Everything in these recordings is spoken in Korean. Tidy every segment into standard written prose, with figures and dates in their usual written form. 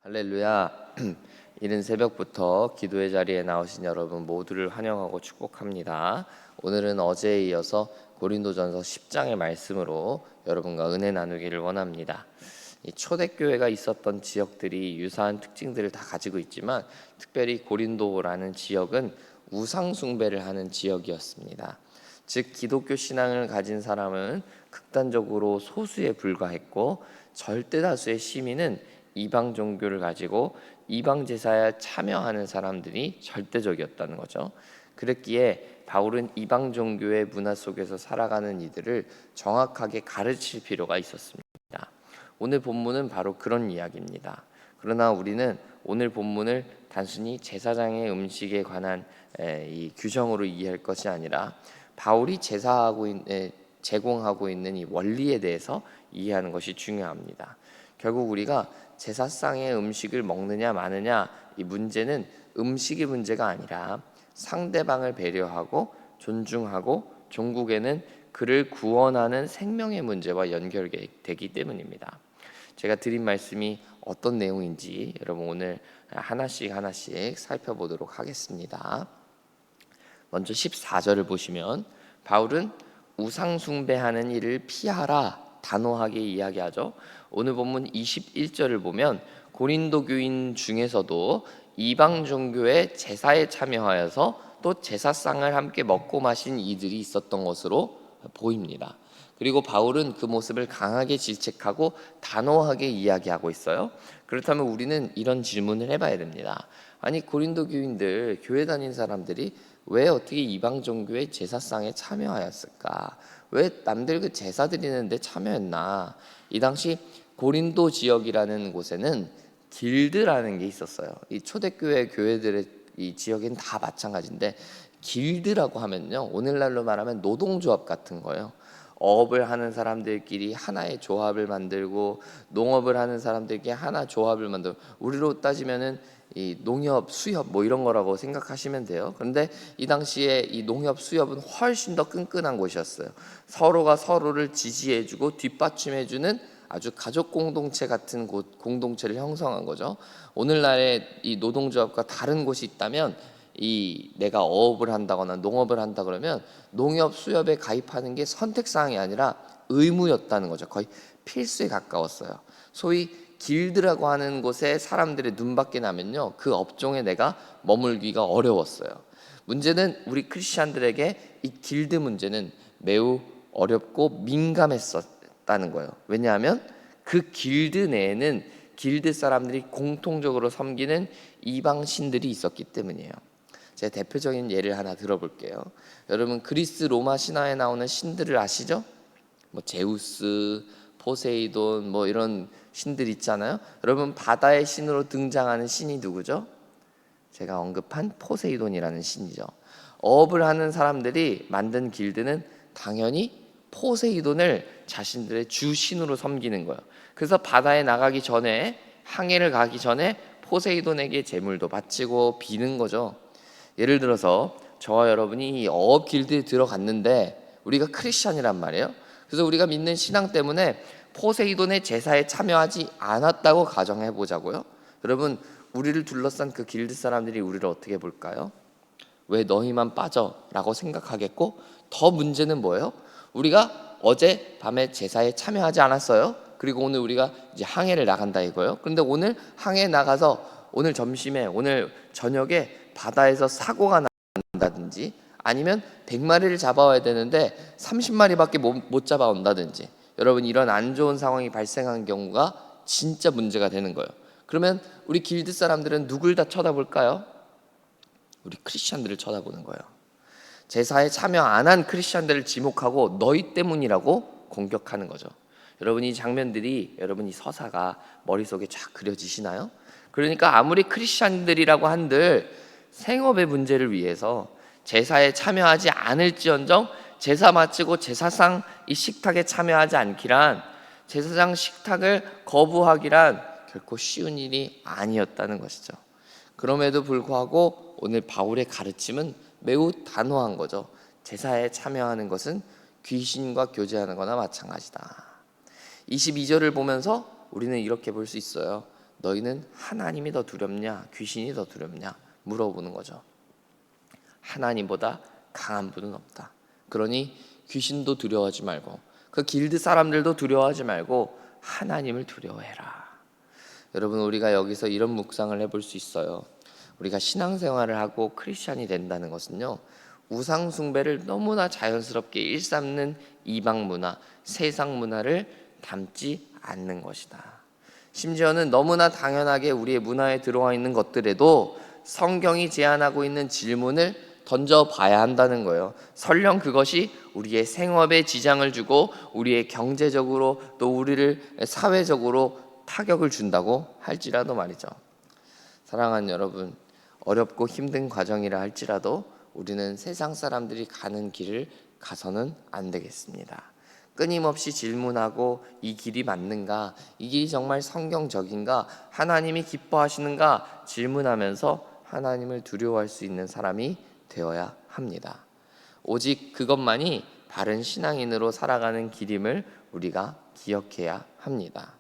할렐루야. 이른 새벽부터 기도의 자리에 나오신 여러분 모두를 환영하고 축복합니다. 오늘은 어제에 이어서 고린도전서 10장의 말씀으로 여러분과 은혜 나누기를 원합니다. 이 초대교회가 있었던 지역들이 유사한 특징들을 다 가지고 있지만 특별히 고린도라는 지역은 우상 숭배를 하는 지역이었습니다. 즉 기독교 신앙을 가진 사람은 극단적으로 소수에 불과했고 절대 다수의 시민은 이방 종교를 가지고 이방 제사에 참여하는 사람들이 절대적이었다는 거죠. 그랬기에 바울은 이방 종교의 문화 속에서 살아가는 이들을 정확하게 가르칠 필요가 있었습니다. 오늘 본문은 바로 그런 이야기입니다. 그러나 우리는 오늘 본문을 단순히 제사장의 음식에 관한 이 규정으로 이해할 것이 아니라 바울이 제공하고 있는 이 원리에 대해서 이해하는 것이 중요합니다. 결국 우리가 제사상의 음식을 먹느냐 마느냐 이 문제는 음식의 문제가 아니라 상대방을 배려하고 존중하고 종국에는 그를 구원하는 생명의 문제와 연결되기 때문입니다. 제가 드린 말씀이 어떤 내용인지 여러분 오늘 하나씩 살펴보도록 하겠습니다. 먼저 14절을 보시면 바울은 우상 숭배하는 일을 피하라 단호하게 이야기하죠. 오늘 본문 21절을 보면 고린도 교인 중에서도 이방 종교의 제사에 참여하여서 또 제사상을 함께 먹고 마신 이들이 있었던 것으로 보입니다. 그리고 바울은 그 모습을 강하게 질책하고 단호하게 이야기하고 있어요. 그렇다면 우리는 이런 질문을 해봐야 됩니다. 아니 고린도 교인들, 교회 다닌 사람들이 왜 어떻게 이방 종교의 제사상에 참여하였을까? 왜 남들 그 제사 드리는데 참여했나? 이 당시 고린도 지역이라는 곳에는 길드라는 게 있었어요. 이 초대교회 교회들의 이 지역엔 다 마찬가지인데 길드라고 하면요, 오늘날로 말하면 노동조합 같은 거예요. 어업을 하는 사람들끼리 하나의 조합을 만들고 농업을 하는 사람들끼리 하나 조합을 만들고, 우리로 따지면은 이 농협, 수협 뭐 이런 거라고 생각하시면 돼요. 그런데 이 당시에 이 농협, 수협은 훨씬 더 끈끈한 곳이었어요. 서로가 서로를 지지해주고 뒷받침해주는 아주 가족 공동체 같은 공동체를 형성한 거죠. 오늘날의 이 노동조합과 다른 곳이 있다면, 이 내가 어업을 한다거나 농업을 한다 그러면 농협 수협에 가입하는 게 선택사항이 아니라 의무였다는 거죠. 거의 필수에 가까웠어요. 소위 길드라고 하는 곳에 사람들의 눈밖에 나면요, 그 업종에 내가 머물기가 어려웠어요. 문제는 우리 크리스찬들에게 이 길드 문제는 매우 어렵고 민감했었다는 거예요. 왜냐하면 그 길드 내에는 길드 사람들이 공통적으로 섬기는 이방 신들이 있었기 때문이에요. 제가 대표적인 예를 하나 들어볼게요. 여러분 그리스 로마 신화에 나오는 신들을 아시죠? 뭐 제우스, 포세이돈 뭐 이런 신들 있잖아요. 여러분 바다의 신으로 등장하는 신이 누구죠? 제가 언급한 포세이돈이라는 신이죠. 어업을 하는 사람들이 만든 길드는 당연히 포세이돈을 자신들의 주 신으로 섬기는 거예요. 그래서 바다에 나가기 전에, 항해를 가기 전에 포세이돈에게 제물도 바치고 비는 거죠. 예를 들어서 저와 여러분이 이 어업 길드에 들어갔는데 우리가 크리스찬이란 말이에요. 그래서 우리가 믿는 신앙 때문에 포세이돈의 제사에 참여하지 않았다고 가정해 보자고요. 여러분 우리를 둘러싼 그 길드 사람들이 우리를 어떻게 볼까요? 왜 너희만 빠져? 라고 생각하겠고, 더 문제는 뭐예요? 우리가 어제 밤에 제사에 참여하지 않았어요. 그리고 오늘 우리가 이제 항해를 나간다 이거예요. 그런데 오늘 항해 나가서 오늘 점심에, 오늘 저녁에 바다에서 사고가 난다든지, 아니면 100마리를 잡아와야 되는데 30마리밖에 못 잡아온다든지, 여러분 이런 안 좋은 상황이 발생한 경우가 진짜 문제가 되는 거예요. 그러면 우리 길드 사람들은 누굴 다 쳐다볼까요? 우리 크리스찬들을 쳐다보는 거예요. 제사에 참여 안 한 크리스찬들을 지목하고 너희 때문이라고 공격하는 거죠. 여러분 이 장면들이, 여러분 이 서사가 머릿속에 쫙 그려지시나요? 그러니까 아무리 크리스찬들이라고 한들 생업의 문제를 위해서 제사에 참여하지 않을지언정 제사 마치고 제사상 이 식탁에 참여하지 않기란, 제사장 식탁을 거부하기란 결코 쉬운 일이 아니었다는 것이죠. 그럼에도 불구하고 오늘 바울의 가르침은 매우 단호한 거죠. 제사에 참여하는 것은 귀신과 교제하는 거나 마찬가지다. 22절을 보면서 우리는 이렇게 볼 수 있어요. 너희는 하나님이 더 두렵냐 귀신이 더 두렵냐 물어보는 거죠. 하나님보다 강한 분은 없다. 그러니 귀신도 두려워하지 말고 그 길드 사람들도 두려워하지 말고 하나님을 두려워해라. 여러분, 우리가 여기서 이런 묵상을 해볼 수 있어요. 우리가 신앙생활을 하고 크리스찬이 된다는 것은요, 우상 숭배를 너무나 자연스럽게 일삼는 이방 문화, 세상 문화를 담지 않는 것이다. 심지어는 너무나 당연하게 우리의 문화에 들어와 있는 것들에도 성경이 제안하고 있는 질문을 던져봐야 한다는 거예요. 설령 그것이 우리의 생업에 지장을 주고 우리의 경제적으로 또 우리를 사회적으로 타격을 준다고 할지라도 말이죠. 사랑하는 여러분, 어렵고 힘든 과정이라 할지라도 우리는 세상 사람들이 가는 길을 가서는 안 되겠습니다. 끊임없이 질문하고 이 길이 맞는가? 이 길이 정말 성경적인가? 하나님이 기뻐하시는가? 질문하면서 하나님을 두려워할 수 있는 사람이 되어야 합니다. 오직 그것만이 바른 신앙인으로 살아가는 길임을 우리가 기억해야 합니다.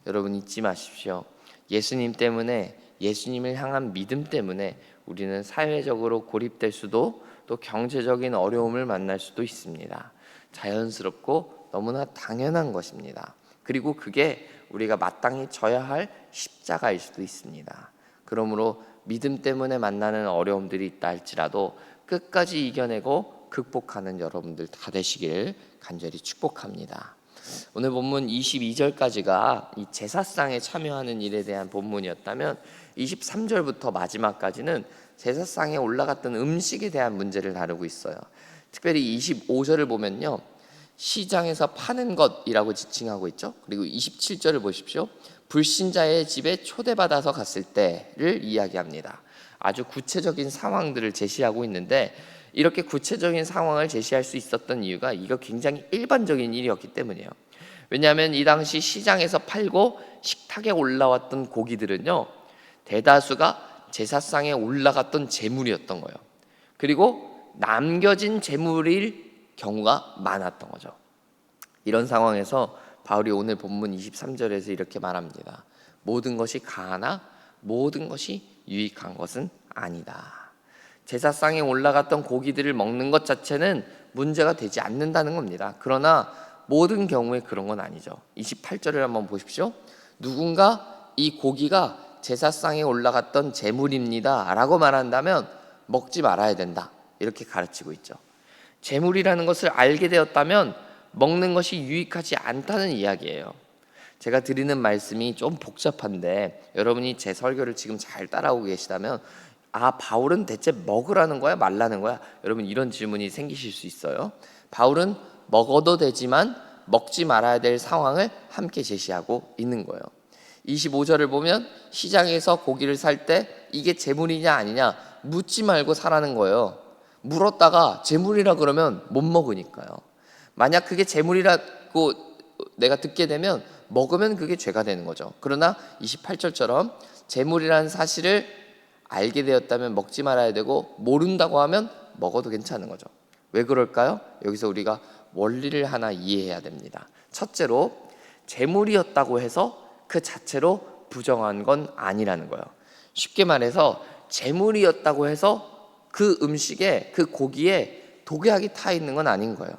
여러분, 잊지 마십시오. 예수님 때문에, 예수님을 향한 믿음 때문에 우리는 사회적으로 고립될 수도 또 경제적인 어려움을 만날 수도 있습니다. 자연스럽고 너무나 당연한 것입니다. 그리고 그게 우리가 마땅히 져야 할 십자가일 수도 있습니다. 그러므로 믿음 때문에 만나는 어려움들이 있다 할지라도 끝까지 이겨내고 극복하는 여러분들 다 되시길 간절히 축복합니다. 오늘 본문 22절까지가 이 제사상에 참여하는 일에 대한 본문이었다면 23절부터 마지막까지는 제사상에 올라갔던 음식에 대한 문제를 다루고 있어요. 특별히 25절을 보면요, 시장에서 파는 것이라고 지칭하고 있죠. 그리고 27절을 보십시오. 불신자의 집에 초대받아서 갔을 때를 이야기합니다. 아주 구체적인 상황들을 제시하고 있는데, 이렇게 구체적인 상황을 제시할 수 있었던 이유가 이거 굉장히 일반적인 일이었기 때문이에요. 왜냐하면 이 당시 시장에서 팔고 식탁에 올라왔던 고기들은요, 대다수가 제사상에 올라갔던 제물이었던 거예요. 그리고 남겨진 제물일 경우가 많았던 거죠. 이런 상황에서 바울이 오늘 본문 23절에서 이렇게 말합니다. 모든 것이 가하나 모든 것이 유익한 것은 아니다. 제사상에 올라갔던 고기들을 먹는 것 자체는 문제가 되지 않는다는 겁니다. 그러나 모든 경우에 그런 건 아니죠. 28절을 한번 보십시오. 누군가 이 고기가 제사상에 올라갔던 제물입니다 라고 말한다면 먹지 말아야 된다, 이렇게 가르치고 있죠. 제물이라는 것을 알게 되었다면 먹는 것이 유익하지 않다는 이야기예요. 제가 드리는 말씀이 좀 복잡한데 여러분이 제 설교를 지금 잘 따라오고 계시다면, 바울은 대체 먹으라는 거야 말라는 거야? 여러분, 이런 질문이 생기실 수 있어요. 바울은 먹어도 되지만 먹지 말아야 될 상황을 함께 제시하고 있는 거예요. 25절을 보면 시장에서 고기를 살 때 이게 제물이냐 아니냐 묻지 말고 사라는 거예요. 물었다가 제물이라 그러면 못 먹으니까요. 만약 그게 제물이라고 내가 듣게 되면 먹으면 그게 죄가 되는 거죠. 그러나 28절처럼 제물이라는 사실을 알게 되었다면 먹지 말아야 되고, 모른다고 하면 먹어도 괜찮은 거죠. 왜 그럴까요? 여기서 우리가 원리를 하나 이해해야 됩니다. 첫째로, 제물이었다고 해서 그 자체로 부정한 건 아니라는 거예요. 쉽게 말해서 제물이었다고 해서 그 음식에, 그 고기에 독약이 타 있는 건 아닌 거예요.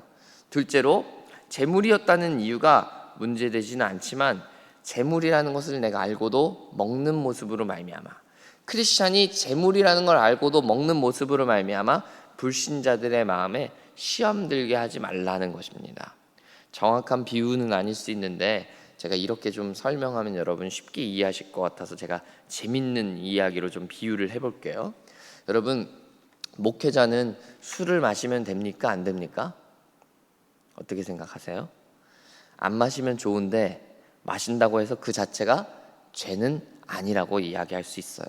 둘째로, 제물이었다는 이유가 문제되지는 않지만 제물이라는 것을 내가 알고도 먹는 모습으로 말미암아, 크리스찬이 제물이라는 걸 알고도 먹는 모습으로 말미암아 불신자들의 마음에 시험 들게 하지 말라는 것입니다. 정확한 비유는 아닐 수 있는데 제가 이렇게 좀 설명하면 여러분 쉽게 이해하실 것 같아서 제가 재밌는 이야기로 좀 비유를 해볼게요. 여러분, 목회자는 술을 마시면 됩니까? 안 됩니까? 어떻게 생각하세요? 안 마시면 좋은데 마신다고 해서 그 자체가 죄는 아니라고 이야기할 수 있어요.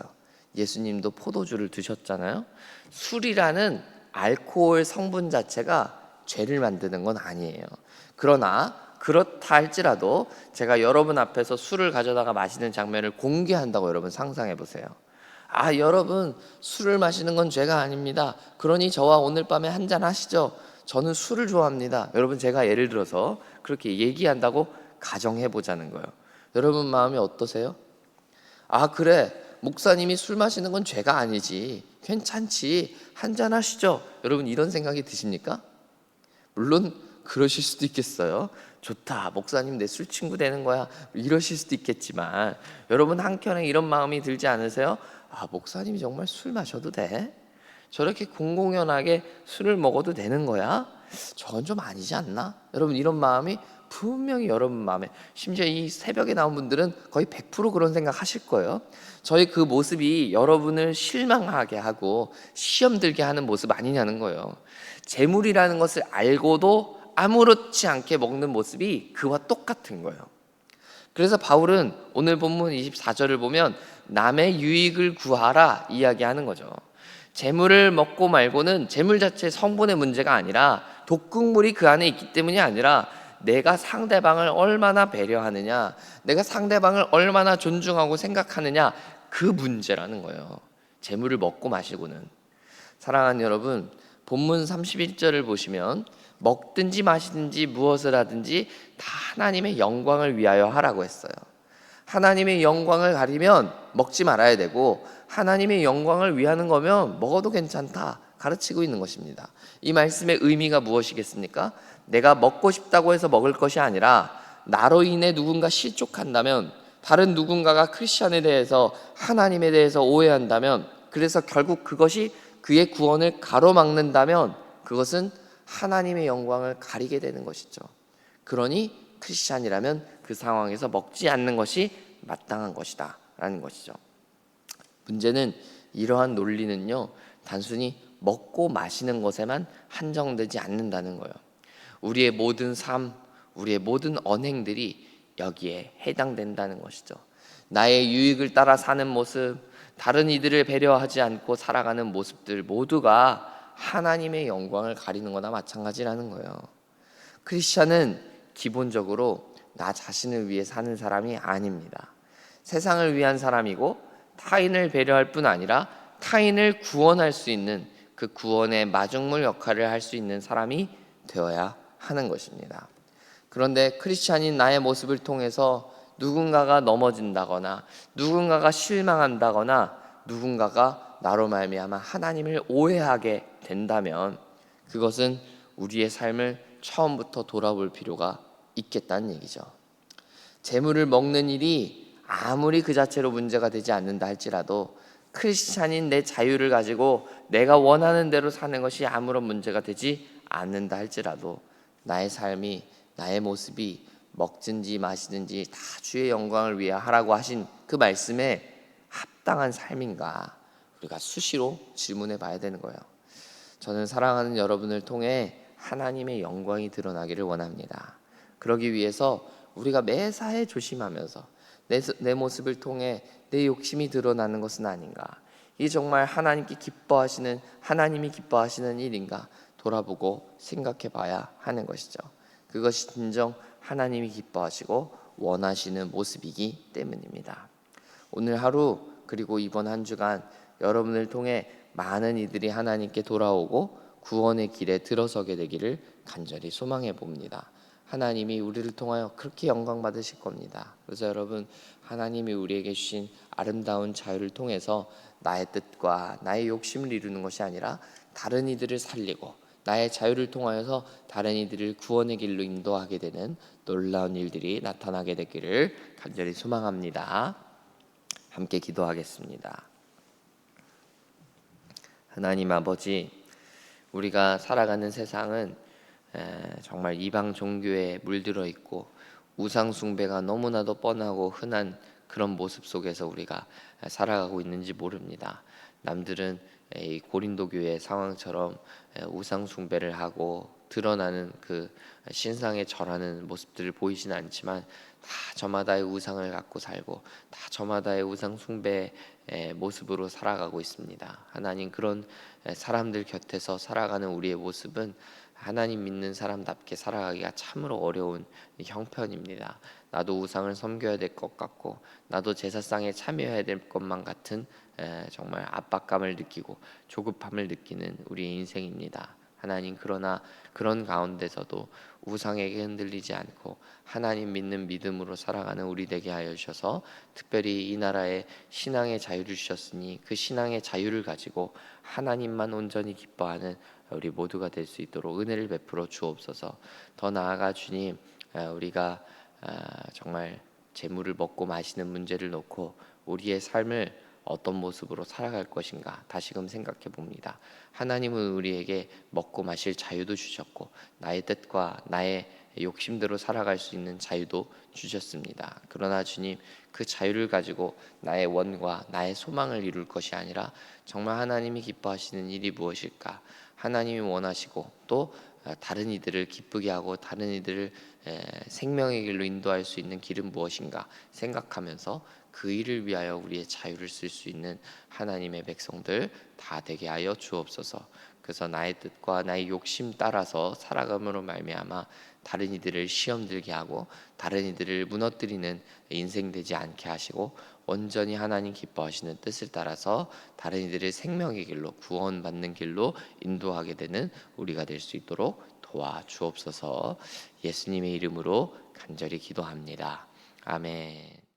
예수님도 포도주를 드셨잖아요. 술이라는 알코올 성분 자체가 죄를 만드는 건 아니에요. 그러나 그렇다 할지라도 제가 여러분 앞에서 술을 가져다가 마시는 장면을 공개한다고 여러분 상상해 보세요. 여러분, 술을 마시는 건 죄가 아닙니다. 그러니 저와 오늘 밤에 한잔 하시죠. 저는 술을 좋아합니다. 여러분, 제가 예를 들어서 그렇게 얘기한다고 가정해 보자는 거예요. 여러분 마음이 어떠세요? 아, 그래, 목사님이 술 마시는 건 죄가 아니지, 괜찮지, 한잔 하시죠. 여러분, 이런 생각이 드십니까? 물론 그러실 수도 있겠어요. 좋다, 목사님 내 술 친구 되는 거야, 이러실 수도 있겠지만, 여러분 한켠에 이런 마음이 들지 않으세요? 아, 목사님이 정말 술 마셔도 돼? 저렇게 공공연하게 술을 먹어도 되는 거야? 저건 좀 아니지 않나? 여러분, 이런 마음이 분명히 여러분 마음에, 심지어 이 새벽에 나온 분들은 거의 100% 그런 생각 하실 거예요. 저희 그 모습이 여러분을 실망하게 하고 시험 들게 하는 모습 아니냐는 거예요. 재물이라는 것을 알고도 아무렇지 않게 먹는 모습이 그와 똑같은 거예요. 그래서 바울은 오늘 본문 24절을 보면 남의 유익을 구하라 이야기하는 거죠. 재물을 먹고 말고는 재물 자체 성분의 문제가 아니라, 독극물이 그 안에 있기 때문이 아니라, 내가 상대방을 얼마나 배려하느냐, 내가 상대방을 얼마나 존중하고 생각하느냐, 그 문제라는 거예요. 재물을 먹고 마시고는. 사랑하는 여러분, 본문 31절을 보시면 먹든지 마시든지 무엇을 하든지 다 하나님의 영광을 위하여 하라고 했어요. 하나님의 영광을 가리면 먹지 말아야 되고, 하나님의 영광을 위하는 거면 먹어도 괜찮다 가르치고 있는 것입니다. 이 말씀의 의미가 무엇이겠습니까? 내가 먹고 싶다고 해서 먹을 것이 아니라, 나로 인해 누군가 실족한다면, 다른 누군가가 크리스천에 대해서, 하나님에 대해서 오해한다면, 그래서 결국 그것이 그의 구원을 가로막는다면, 그것은 하나님의 영광을 가리게 되는 것이죠. 그러니 크리스찬이라면 그 상황에서 먹지 않는 것이 마땅한 것이다 라는 것이죠. 문제는 이러한 논리는요, 단순히 먹고 마시는 것에만 한정되지 않는다는 거예요. 우리의 모든 삶, 우리의 모든 언행들이 여기에 해당된다는 것이죠. 나의 유익을 따라 사는 모습, 다른 이들을 배려하지 않고 살아가는 모습들 모두가 하나님의 영광을 가리는 거나 마찬가지라는 거예요. 크리스천은 기본적으로 나 자신을 위해 사는 사람이 아닙니다. 세상을 위한 사람이고, 타인을 배려할 뿐 아니라 타인을 구원할 수 있는, 그 구원의 마중물 역할을 할 수 있는 사람이 되어야 하는 것입니다. 그런데 크리스찬인 나의 모습을 통해서 누군가가 넘어진다거나, 누군가가 실망한다거나, 누군가가 나로 말미암아 하나님을 오해하게 된다면, 그것은 우리의 삶을 처음부터 돌아볼 필요가 있겠다는 얘기죠. 재물을 먹는 일이 아무리 그 자체로 문제가 되지 않는다 할지라도, 크리스찬인 내 자유를 가지고 내가 원하는 대로 사는 것이 아무런 문제가 되지 않는다 할지라도, 나의 삶이, 나의 모습이 먹든지 마시든지 다 주의 영광을 위해 하라고 하신 그 말씀에 합당한 삶인가, 우리가 수시로 질문해 봐야 되는 거예요. 저는 사랑하는 여러분을 통해 하나님의 영광이 드러나기를 원합니다. 그러기 위해서 우리가 매사에 조심하면서 내 모습을 통해 내 욕심이 드러나는 것은 아닌가, 이게 정말 하나님이 기뻐하시는 일인가 돌아보고 생각해 봐야 하는 것이죠. 그것이 진정 하나님이 기뻐하시고 원하시는 모습이기 때문입니다. 오늘 하루, 그리고 이번 한 주간 여러분을 통해 많은 이들이 하나님께 돌아오고 구원의 길에 들어서게 되기를 간절히 소망해 봅니다. 하나님이 우리를 통하여 그렇게 영광 받으실 겁니다. 그래서 여러분, 하나님이 우리에게 주신 아름다운 자유를 통해서 나의 뜻과 나의 욕심을 이루는 것이 아니라, 다른 이들을 살리고 나의 자유를 통하여서 다른 이들을 구원의 길로 인도하게 되는 놀라운 일들이 나타나게 되기를 간절히 소망합니다. 함께 기도하겠습니다. 하나님 아버지, 우리가 살아가는 세상은 정말 이방 종교에 물들어 있고, 우상 숭배가 너무나도 뻔하고 흔한 그런 모습 속에서 우리가 살아가고 있는지 모릅니다. 남들은 이 고린도 교회의 상황처럼 우상 숭배를 하고 드러나는 그 신상에 절하는 모습들을 보이지는 않지만, 다 저마다의 우상을 갖고 살고 다 저마다의 우상 숭배의 모습으로 살아가고 있습니다. 하나님, 그런 사람들 곁에서 살아가는 우리의 모습은 하나님 믿는 사람답게 살아가기가 참으로 어려운 형편입니다. 나도 우상을 섬겨야 될 것 같고, 나도 제사상에 참여해야 될 것만 같은 정말 압박감을 느끼고 조급함을 느끼는 우리의 인생입니다. 하나님, 그러나 그런 가운데서도 우상에게 흔들리지 않고 하나님 믿는 믿음으로 살아가는 우리 되게 하여 주셔서, 특별히 이 나라에 신앙의 자유를 주셨으니 그 신앙의 자유를 가지고 하나님만 온전히 기뻐하는 우리 모두가 될 수 있도록 은혜를 베풀어 주옵소서. 더 나아가 주님, 우리가 정말 재물을 먹고 마시는 문제를 놓고 우리의 삶을 어떤 모습으로 살아갈 것인가 다시금 생각해 봅니다. 하나님은 우리에게 먹고 마실 자유도 주셨고 나의 뜻과 나의 욕심대로 살아갈 수 있는 자유도 주셨습니다. 그러나 주님, 그 자유를 가지고 나의 원과 나의 소망을 이룰 것이 아니라 정말 하나님이 기뻐하시는 일이 무엇일까, 하나님이 원하시고 또 다른 이들을 기쁘게 하고 다른 이들을 생명의 길로 인도할 수 있는 길은 무엇인가 생각하면서 그 일을 위하여 우리의 자유를 쓸 수 있는 하나님의 백성들 다 되게 하여 주옵소서. 그래서 나의 뜻과 나의 욕심 따라서 살아감으로 말미암아 다른 이들을 시험 들게 하고 다른 이들을 무너뜨리는 인생 되지 않게 하시고, 온전히 하나님 기뻐하시는 뜻을 따라서 다른 이들을 생명의 길로, 구원받는 길로 인도하게 되는 우리가 될 수 있도록 도와주옵소서. 예수님의 이름으로 간절히 기도합니다. 아멘.